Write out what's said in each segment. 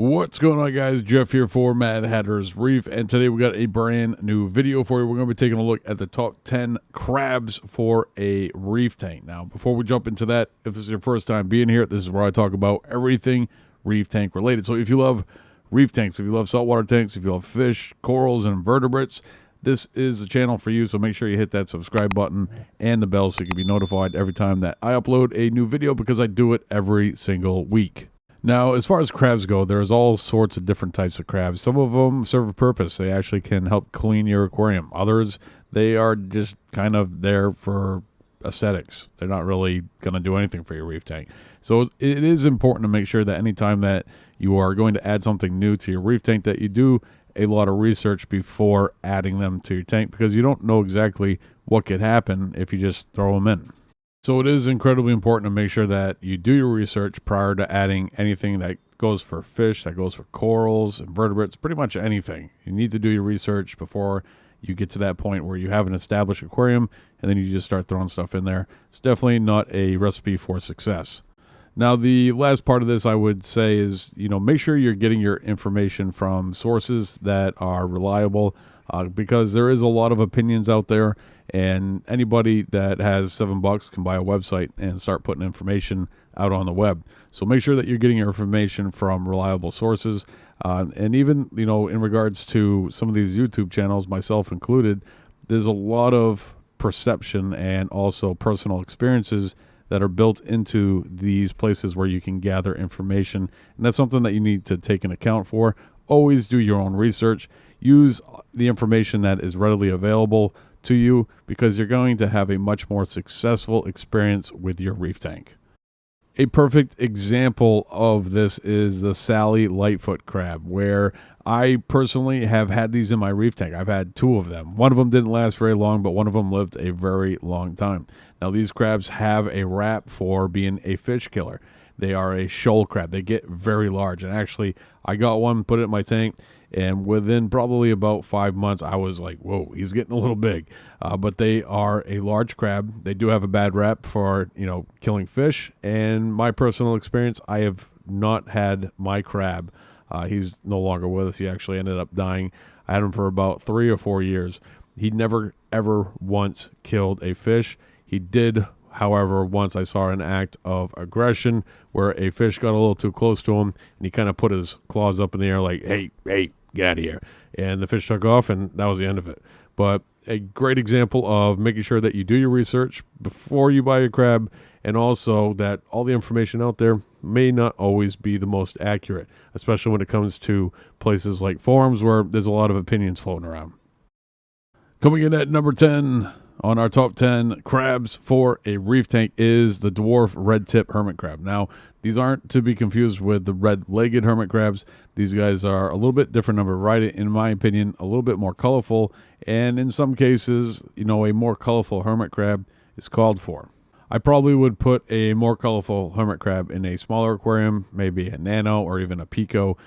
What's going on, guys? Jeff here for Mad Hatter's Reef, and today we got a brand new video for you. We're going to be taking a look at the top 10 crabs for a reef tank. Now, before we jump into that, if this is your first time being here, this is where I talk about everything reef tank related. So if you love reef tanks, if you love saltwater tanks, if you love fish, corals, and invertebrates, this is the channel for you. So make sure you hit that subscribe button and the bell so you can be notified every time that I upload a new video, because I do it every single week. Now, as far as crabs go, there's all sorts of different types of crabs. Some of them serve a purpose. They actually can help clean your aquarium. Others, they are just kind of there for aesthetics. They're not really going to do anything for your reef tank. So it is important to make sure that anytime that you are going to add something new to your reef tank, that you do a lot of research before adding them to your tank, because you don't know exactly what could happen if you just throw them in. So it is incredibly important to make sure that you do your research prior to adding anything that goes for fish, that goes for corals, invertebrates, pretty much anything. You need to do your research before you get to that point where you have an established aquarium and then you just start throwing stuff in there. It's definitely not a recipe for success. Now, the last part of this I would say is, make sure you're getting your information from sources that are reliable, because there is a lot of opinions out there, and anybody that has $7 can buy a website and start putting information out on the web. So make sure that you're getting your information from reliable sources. And even, in regards to some of these YouTube channels, myself included, there's a lot of perception and also personal experiences that are built into these places where you can gather information. And that's something that you need to take into account for. Always do your own research. Use the information that is readily available to you, because you're going to have a much more successful experience with your reef tank. A perfect example of this is the Lightfoot crab, where I personally have had these in my reef tank. I've had two of them. One of them didn't last very long, but one of them lived a very long time. Now, these crabs have a rap for being a fish killer. They are a shoal crab. They get very large. And actually, I got one, put it in my tank, and within probably about 5 months, I was like, whoa, he's getting a little big. But they are a large crab. They do have a bad rap for, killing fish. And my personal experience, I have not had my crab. He's no longer with us. He actually ended up dying. I had him for about 3 or 4 years. He never, ever once killed a fish. He did, however, once I saw an act of aggression where a fish got a little too close to him, and he kind of put his claws up in the air like, hey, get out of here. And the fish took off, and that was the end of it. But a great example of making sure that you do your research before you buy a crab, and also that all the information out there may not always be the most accurate, especially when it comes to places like forums where there's a lot of opinions floating around. Coming in at number 10 on our top 10 crabs for a reef tank is the Dwarf Red Tip Hermit Crab. Now, these aren't to be confused with the red-legged hermit crabs. These guys are a little bit different of a variety, in my opinion, a little bit more colorful, and in some cases, a more colorful hermit crab is called for. I probably would put a more colorful hermit crab in a smaller aquarium, maybe a nano or even a pico,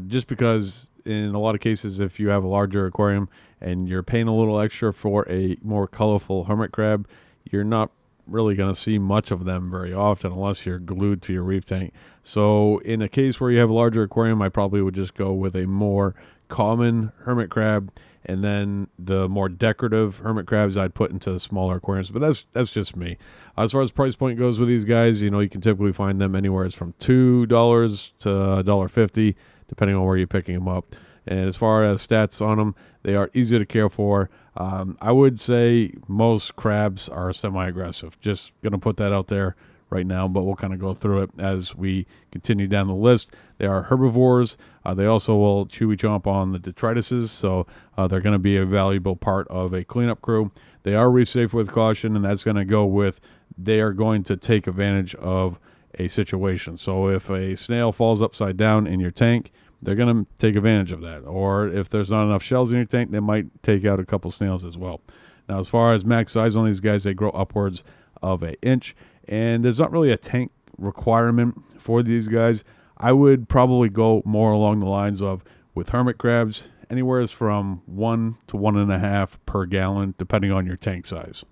just because in a lot of cases, if you have a larger aquarium and you're paying a little extra for a more colorful hermit crab, you're not really going to see much of them very often unless you're glued to your reef tank. So in a case where you have a larger aquarium, I probably would just go with a more common hermit crab, and then the more decorative hermit crabs I'd put into smaller aquariums. But that's just me. As far as price point goes with these guys, you can typically find them anywhere from $2 to $1.50, depending on where you're picking them up. And as far as stats on them, they are easy to care for. I would say most crabs are semi-aggressive. Just going to put that out there right now, but we'll kind of go through it as we continue down the list. They are herbivores. They also will chewy chomp on the detrituses, so they're going to be a valuable part of a cleanup crew. They are reef safe with caution, and that's going to go with they are going to take advantage of a situation. So if a snail falls upside down in your tank, they're going to take advantage of that. Or if there's not enough shells in your tank, they might take out a couple snails as well. Now, as far as max size on these guys, they grow upwards of an inch. And there's not really a tank requirement for these guys. I would probably go more along the lines of, with hermit crabs, anywhere from 1 to 1.5 per gallon, depending on your tank size.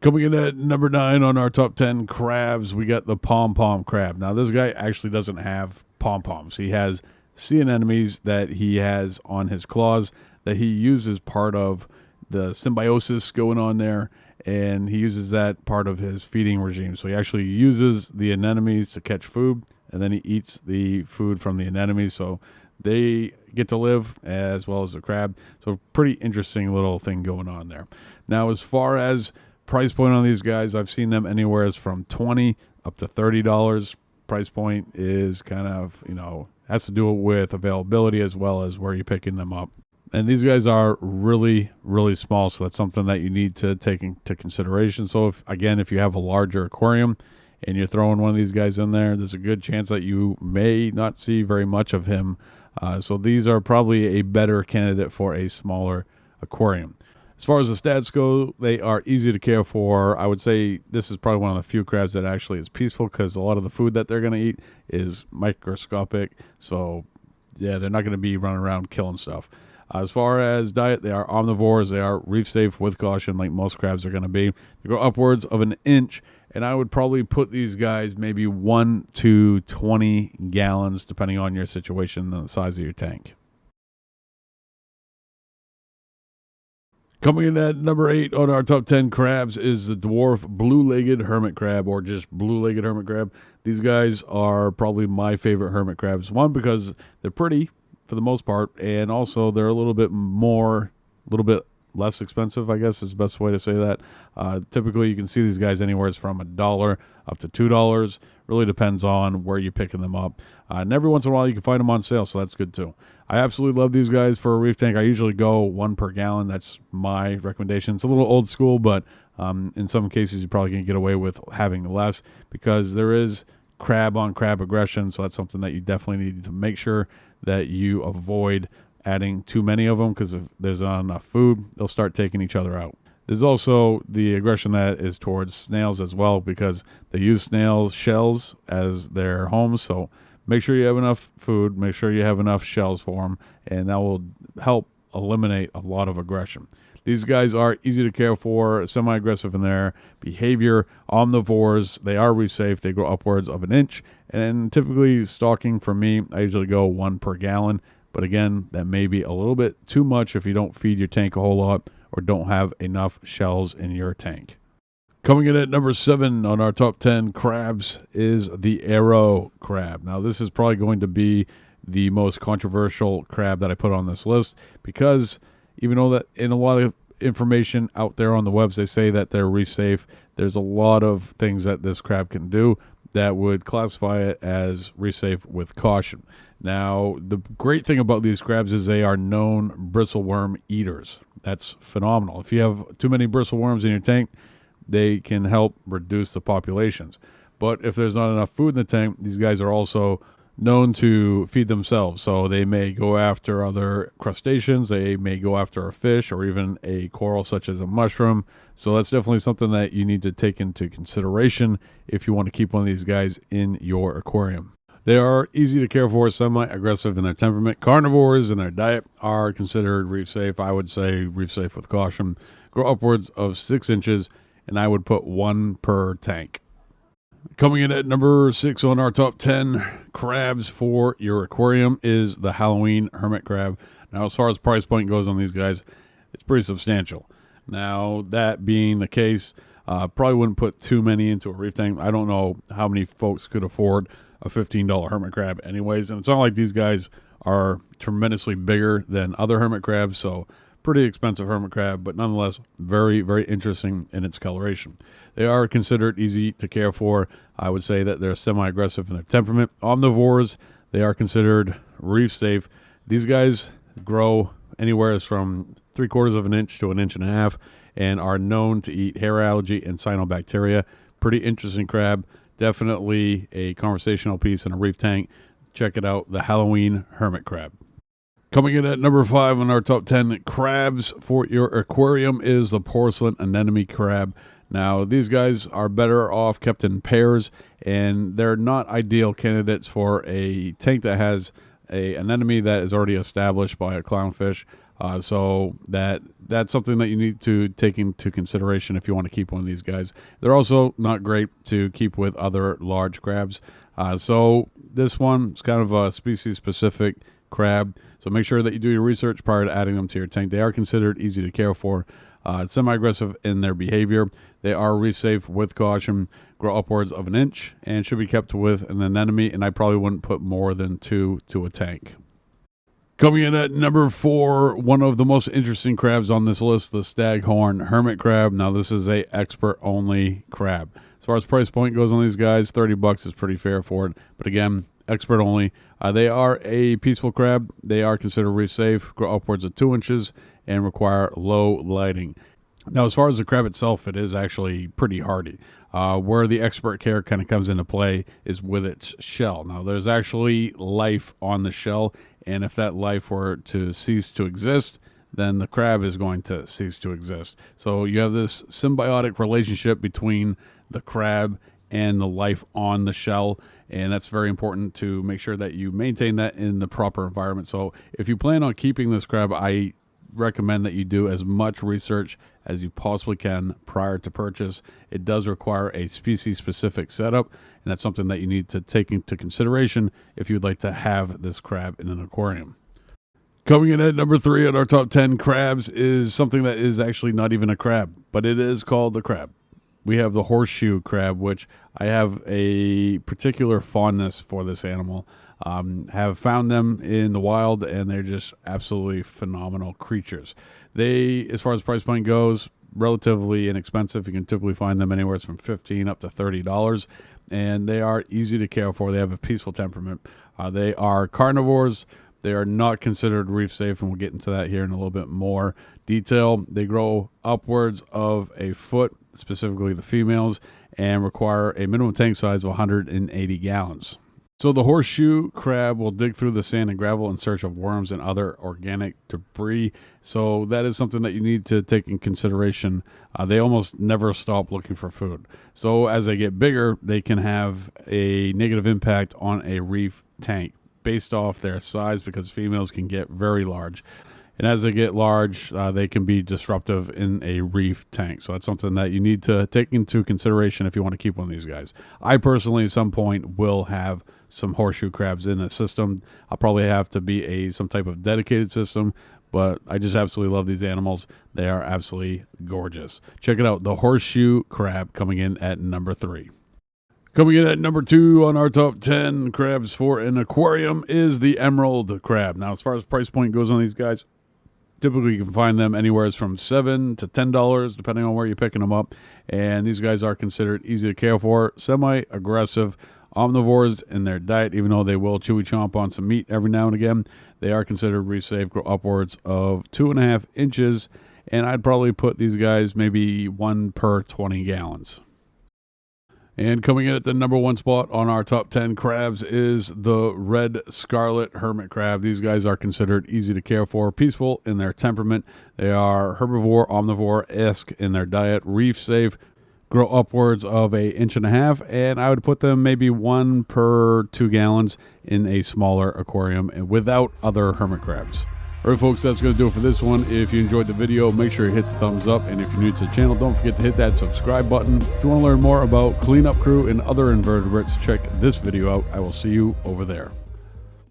Coming in at number 9 on our top 10 crabs, we got the Pom Pom Crab. Now, this guy actually doesn't have pom-poms. He has sea anemones that he has on his claws that he uses part of the symbiosis going on there, and he uses that part of his feeding regime. So he actually uses the anemones to catch food, and then he eats the food from the anemones. So they get to live as well as the crab. So pretty interesting little thing going on there. Now, as far as price point on these guys, I've seen them anywhere from $20 up to $30. Price point is kind of, has to do with availability as well as where you're picking them up. And these guys are really, really small, so that's something that you need to take into consideration. So, if you have a larger aquarium and you're throwing one of these guys in there, there's a good chance that you may not see very much of him. So these are probably a better candidate for a smaller aquarium. As far as the stats go, they are easy to care for. I would say this is probably one of the few crabs that actually is peaceful because a lot of the food that they're going to eat is microscopic. So, yeah, they're not going to be running around killing stuff. As far as diet, they are omnivores. They are reef safe with caution, like most crabs are going to be. They go upwards of an inch, and I would probably put these guys maybe 1 to 20 gallons, depending on your situation and the size of your tank. Coming in at number 8 on our top 10 crabs is the dwarf blue-legged hermit crab, or just blue-legged hermit crab. These guys are probably my favorite hermit crabs. One, because they're pretty for the most part, and also they're a little bit less expensive, I guess is the best way to say that. Typically, you can see these guys anywhere from $1 up to $2. Really depends on where you're picking them up. And every once in a while, you can find them on sale, so that's good too. I absolutely love these guys for a reef tank. I usually go 1 per gallon. That's my recommendation. It's a little old school, but in some cases, you're probably going to get away with having less because there is crab on crab aggression, so that's something that you definitely need to make sure that you avoid adding too many of them, because if there's not enough food, they'll start taking each other out. There's also the aggression that is towards snails as well, because they use snails' shells as their homes. So make sure you have enough food, make sure you have enough shells for them, and that will help eliminate a lot of aggression. These guys are easy to care for, semi-aggressive in their behavior, omnivores. They are reef safe. They grow upwards of an inch. And typically, stocking for me, I usually go 1 per gallon. But again, that may be a little bit too much if you don't feed your tank a whole lot or don't have enough shells in your tank. Coming in at number 7 on our top 10 crabs is the Aero Crab. Now, this is probably going to be the most controversial crab that I put on this list, because even though that in a lot of information out there on the webs, they say that they're reef safe, there's a lot of things that this crab can do that would classify it as reef safe with caution. Now, the great thing about these crabs is they are known bristleworm eaters. That's phenomenal. If you have too many bristleworms in your tank, they can help reduce the populations. But if there's not enough food in the tank, these guys are also known to feed themselves. So they may go after other crustaceans, they may go after a fish or even a coral such as a mushroom. So that's definitely something that you need to take into consideration if you want to keep one of these guys in your aquarium. They are easy to care for, semi-aggressive in their temperament. Carnivores in their diet are considered reef safe. I would say reef safe with caution. Grow upwards of 6 inches, and I would put 1 per tank. Coming in at number 6 on our top 10 crabs for your aquarium is the Halloween hermit crab. Now, as far as price point goes on these guys, it's pretty substantial. Now, that being the case, probably wouldn't put too many into a reef tank. I don't know how many folks could afford a $15 hermit crab anyways, and it's not like these guys are tremendously bigger than other hermit crabs, so pretty expensive hermit crab, but nonetheless very, very interesting in its coloration. They are considered easy to care for. I would say that they're semi-aggressive in their temperament. Omnivores, they are considered reef safe. These guys grow anywhere from 3/4 of an inch to 1.5 inches and are known to eat hair algae and cyanobacteria. Pretty interesting crab. Definitely a conversational piece in a reef tank. Check it out, the Halloween hermit crab. Coming in at number 5 on our top 10 crabs for your aquarium is the porcelain anemone crab. Now, these guys are better off kept in pairs, and they're not ideal candidates for a tank that has an anemone that is already established by a clownfish. So that's something that you need to take into consideration if you want to keep one of these guys. They're also not great to keep with other large crabs. So this one is kind of a species-specific crab. So make sure that you do your research prior to adding them to your tank. They are considered easy to care for. Semi-aggressive in their behavior. They are reef safe with caution, grow upwards of an inch, and should be kept with an anemone, and I probably wouldn't put more than 2 to a tank. Coming in at number 4, one of the most interesting crabs on this list, the Staghorn Hermit Crab. Now, this is a expert-only crab. As far as price point goes on these guys, $30 is pretty fair for it. But again, expert only. They are a peaceful crab. They are considered reef safe, grow upwards of 2 inches, and require low lighting. Now, as far as the crab itself, it is actually pretty hardy. Where the expert care kind of comes into play is with its shell. Now, there's actually life on the shell, and if that life were to cease to exist, then the crab is going to cease to exist. So you have this symbiotic relationship between the crab and the life on the shell, and that's very important to make sure that you maintain that in the proper environment. So if you plan on keeping this crab, I recommend that you do as much research as you possibly can prior to purchase. It does require a species-specific setup, and that's something that you need to take into consideration if you'd like to have this crab in an aquarium. Coming in at number 3 on our top 10 crabs is something that is actually not even a crab, but it is called the crab. We have the Horseshoe Crab, which I have a particular fondness for this animal. Have found them in the wild, and they're just absolutely phenomenal creatures. They, as far as price point goes, relatively inexpensive. You can typically find them anywhere from $15 up to $30, and they are easy to care for. They have a peaceful temperament. They are carnivores. They are not considered reef safe, and we'll get into that here in a little bit more detail. They grow upwards of a foot, specifically the females, and require a minimum tank size of 180 gallons. So the Horseshoe Crab will dig through the sand and gravel in search of worms and other organic debris. So that is something that you need to take in consideration. They almost never stop looking for food. So as they get bigger, they can have a negative impact on a reef tank based off their size, because females can get very large. And as they get large, they can be disruptive in a reef tank. So that's something that you need to take into consideration if you want to keep one of these guys. I personally, at some point, will have some horseshoe crabs in the system. I'll probably have to be some type of dedicated system, but I just absolutely love these animals. They are absolutely gorgeous. Check it out, the Horseshoe Crab, coming in at number 3. Coming in at number 2 on our top 10 crabs for an aquarium is the Emerald Crab. Now, as far as price point goes on these guys, typically you can find them anywhere from $7 to $10, depending on where you're picking them up. And these guys are considered easy to care for, semi-aggressive, omnivores in their diet. Even though they will chewy chomp on some meat every now and again, they are considered reef safe, grow upwards of 2.5 inches. And I'd probably put these guys maybe 1 per 20 gallons. And coming in at the number 1 spot on our top 10 crabs is the red Scarlet Hermit Crab. These guys are considered easy to care for, peaceful in their temperament. They are herbivore, omnivore-esque in their diet, reef safe, grow upwards of 1.5 inches, and I would put them maybe 1 per 2 gallons in a smaller aquarium and without other hermit crabs. All right, folks, that's going to do it for this one. If you enjoyed the video, make sure you hit the thumbs up. And if you're new to the channel, don't forget to hit that subscribe button. If you want to learn more about cleanup crew and other invertebrates, check this video out. I will see you over there.